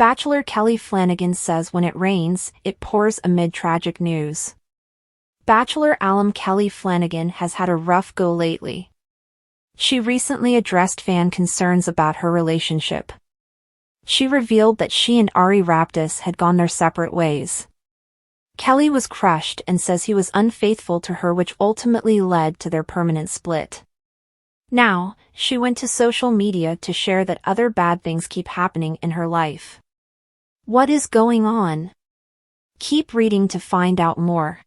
Bachelor Kelley Flanagan says when it rains, it pours amid tragic news. Bachelor alum Kelley Flanagan has had a rough go lately. She recently addressed fan concerns about her relationship. She revealed that she and Ari Raptis had gone their separate ways. Kelley was crushed and says he was unfaithful to her, which ultimately led to their permanent split. Now, she went to social media to share that other bad things keep happening in her life. What is going on? Keep reading to find out more.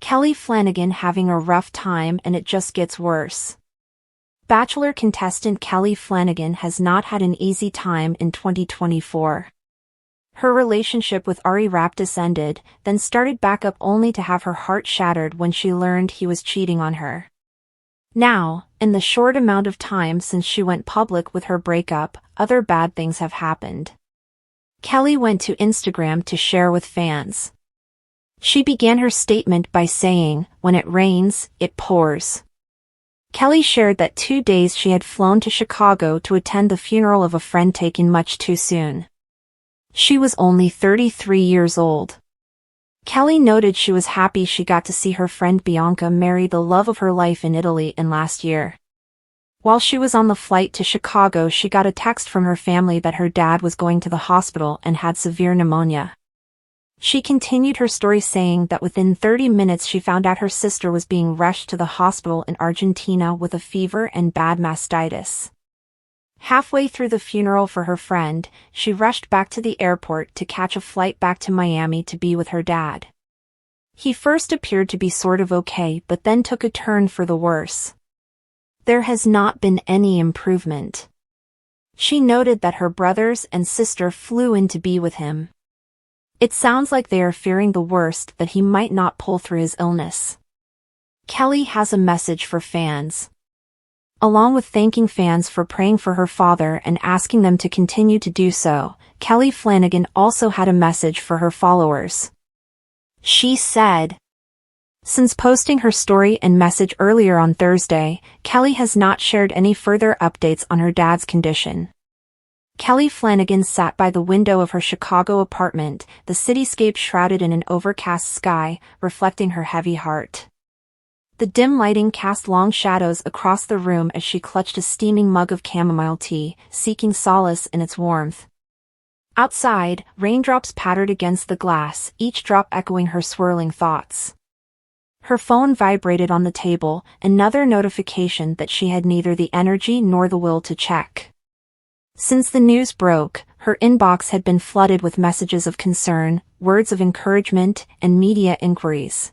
Kelley Flanagan having a rough time and it just gets worse. Bachelor contestant Kelley Flanagan has not had an easy time in 2024. Her relationship with Ari Raptis ended, then started back up only to have her heart shattered when she learned he was cheating on her. Now, in the short amount of time since she went public with her breakup, other bad things have happened. Kelley went to Instagram to share with fans. She began her statement by saying, "When it rains, it pours." Kelley shared that 2 days she had flown to Chicago to attend the funeral of a friend taken much too soon. She was only 33 years old. Kelley noted she was happy she got to see her friend Bianca marry the love of her life in Italy in last year. While she was on the flight to Chicago, she got a text from her family that her dad was going to the hospital and had severe pneumonia. She continued her story saying that within 30 minutes she found out her sister was being rushed to the hospital in Argentina with a fever and bad mastitis. Halfway through the funeral for her friend, she rushed back to the airport to catch a flight back to Miami to be with her dad. He first appeared to be sort of okay, but then took a turn for the worse. There has not been any improvement. She noted that her brothers and sister flew in to be with him. It sounds like they are fearing the worst, that he might not pull through his illness. Kelley has a message for fans. Along with thanking fans for praying for her father and asking them to continue to do so, Kelley Flanagan also had a message for her followers. She said, since posting her story and message earlier on Thursday, Kelley has not shared any further updates on her dad's condition. Kelley Flanagan sat by the window of her Chicago apartment, the cityscape shrouded in an overcast sky, reflecting her heavy heart. The dim lighting cast long shadows across the room as she clutched a steaming mug of chamomile tea, seeking solace in its warmth. Outside, raindrops pattered against the glass, each drop echoing her swirling thoughts. Her phone vibrated on the table, another notification that she had neither the energy nor the will to check. Since the news broke, her inbox had been flooded with messages of concern, words of encouragement, and media inquiries.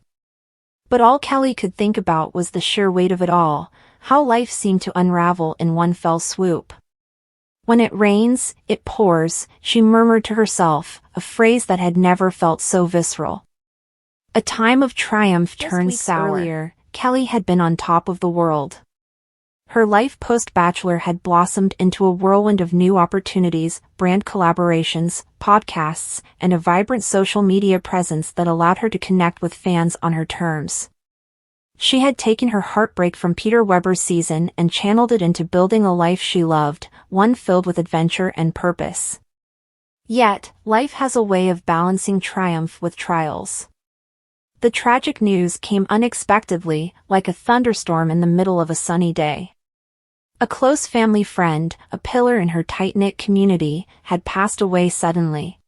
But all Kelley could think about was the sheer weight of it all, how life seemed to unravel in one fell swoop. When it rains, it pours, she murmured to herself, a phrase that had never felt so visceral. A time of triumph turned sour. Earlier, Kelley had been on top of the world. Her life post-Bachelor had blossomed into a whirlwind of new opportunities, brand collaborations, podcasts, and a vibrant social media presence that allowed her to connect with fans on her terms. She had taken her heartbreak from Peter Weber's season and channeled it into building a life she loved, one filled with adventure and purpose. Yet, life has a way of balancing triumph with trials. The tragic news came unexpectedly, like a thunderstorm in the middle of a sunny day. A close family friend, a pillar in her tight-knit community, had passed away suddenly.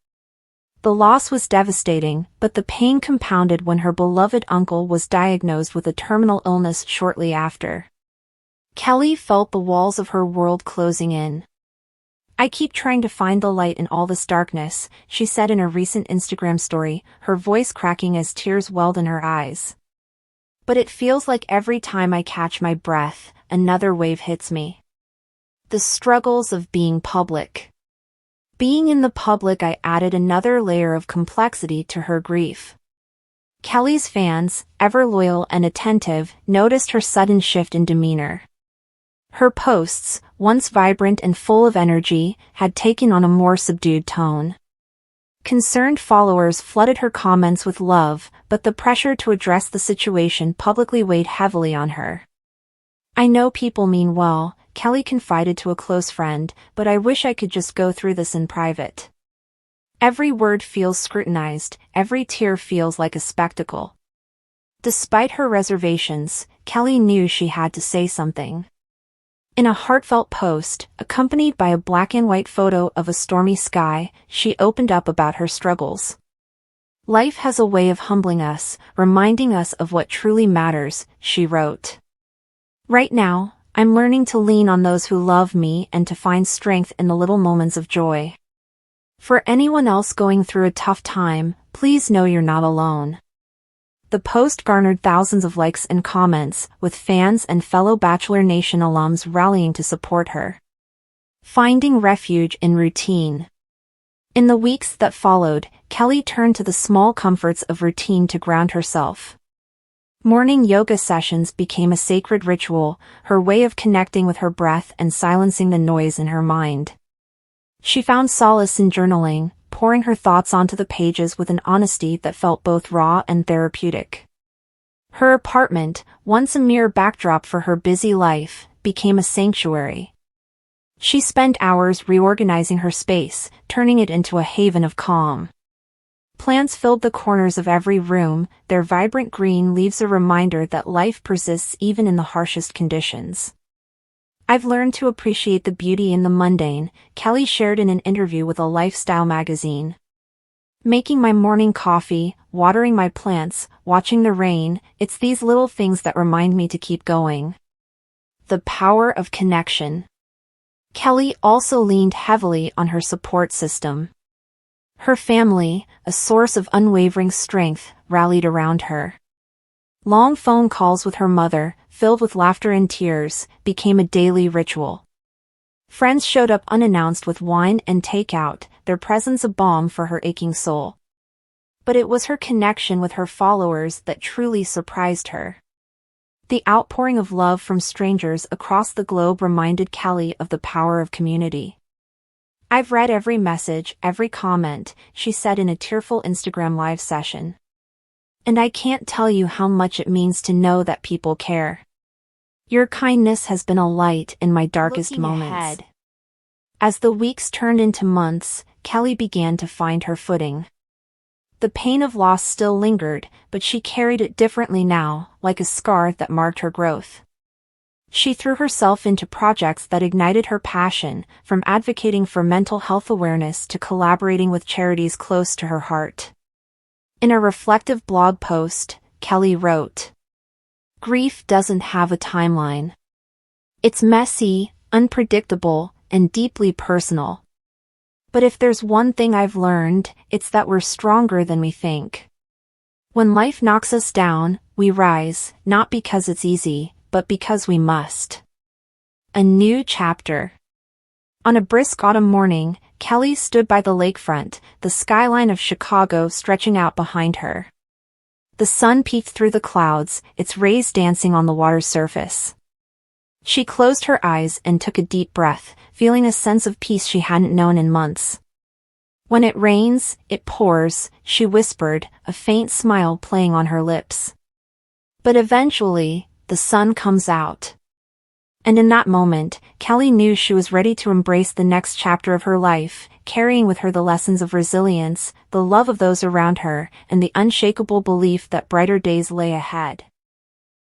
The loss was devastating, but the pain compounded when her beloved uncle was diagnosed with a terminal illness shortly after. Kelley felt the walls of her world closing in. "I keep trying to find the light in all this darkness," she said in a recent Instagram story, her voice cracking as tears welled in her eyes. "But it feels like every time I catch my breath, another wave hits me." The struggles of being public. Being in the public added another layer of complexity to her grief. Kelley's fans, ever loyal and attentive, noticed her sudden shift in demeanor. Her posts, once vibrant and full of energy, had taken on a more subdued tone. Concerned followers flooded her comments with love, but the pressure to address the situation publicly weighed heavily on her. "I know people mean well," Kelley confided to a close friend, "but I wish I could just go through this in private." Every word feels scrutinized, every tear feels like a spectacle. Despite her reservations, Kelley knew she had to say something. In a heartfelt post, accompanied by a black and white photo of a stormy sky, she opened up about her struggles. "Life has a way of humbling us, reminding us of what truly matters," she wrote. "Right now, I'm learning to lean on those who love me and to find strength in the little moments of joy. For anyone else going through a tough time, please know you're not alone." The post garnered thousands of likes and comments, with fans and fellow Bachelor Nation alums rallying to support her. Finding refuge in routine. In the weeks that followed, Kelley turned to the small comforts of routine to ground herself. Morning yoga sessions became a sacred ritual, her way of connecting with her breath and silencing the noise in her mind. She found solace in journaling, pouring her thoughts onto the pages with an honesty that felt both raw and therapeutic. Her apartment, once a mere backdrop for her busy life, became a sanctuary. She spent hours reorganizing her space, turning it into a haven of calm. Plants filled the corners of every room, their vibrant green leaves a reminder that life persists even in the harshest conditions. "I've learned to appreciate the beauty in the mundane," Kelley shared in an interview with a lifestyle magazine. "Making my morning coffee, watering my plants, watching the rain, it's these little things that remind me to keep going." The power of connection. Kelley also leaned heavily on her support system. Her family, a source of unwavering strength, rallied around her. Long phone calls with her mother, filled with laughter and tears, became a daily ritual. Friends showed up unannounced with wine and takeout, their presence a balm for her aching soul. But it was her connection with her followers that truly surprised her. The outpouring of love from strangers across the globe reminded Kelley of the power of community. "I've read every message, every comment," she said in a tearful Instagram live session. "And I can't tell you how much it means to know that people care. Your kindness has been a light in my darkest moments." Ahead. As the weeks turned into months, Kelley began to find her footing. The pain of loss still lingered, but she carried it differently now, like a scar that marked her growth. She threw herself into projects that ignited her passion, from advocating for mental health awareness to collaborating with charities close to her heart. In a reflective blog post, Kelley wrote, "Grief doesn't have a timeline. It's messy, unpredictable, and deeply personal. But if there's one thing I've learned, it's that we're stronger than we think. When life knocks us down, we rise, not because it's easy, but because we must." A new chapter. On a brisk autumn morning, Kelley stood by the lakefront, the skyline of Chicago stretching out behind her. The sun peeked through the clouds, its rays dancing on the water's surface. She closed her eyes and took a deep breath, feeling a sense of peace she hadn't known in months. "When it rains, it pours," she whispered, a faint smile playing on her lips. "But eventually, the sun comes out." And in that moment, Kelley knew she was ready to embrace the next chapter of her life, carrying with her the lessons of resilience, the love of those around her, and the unshakable belief that brighter days lay ahead.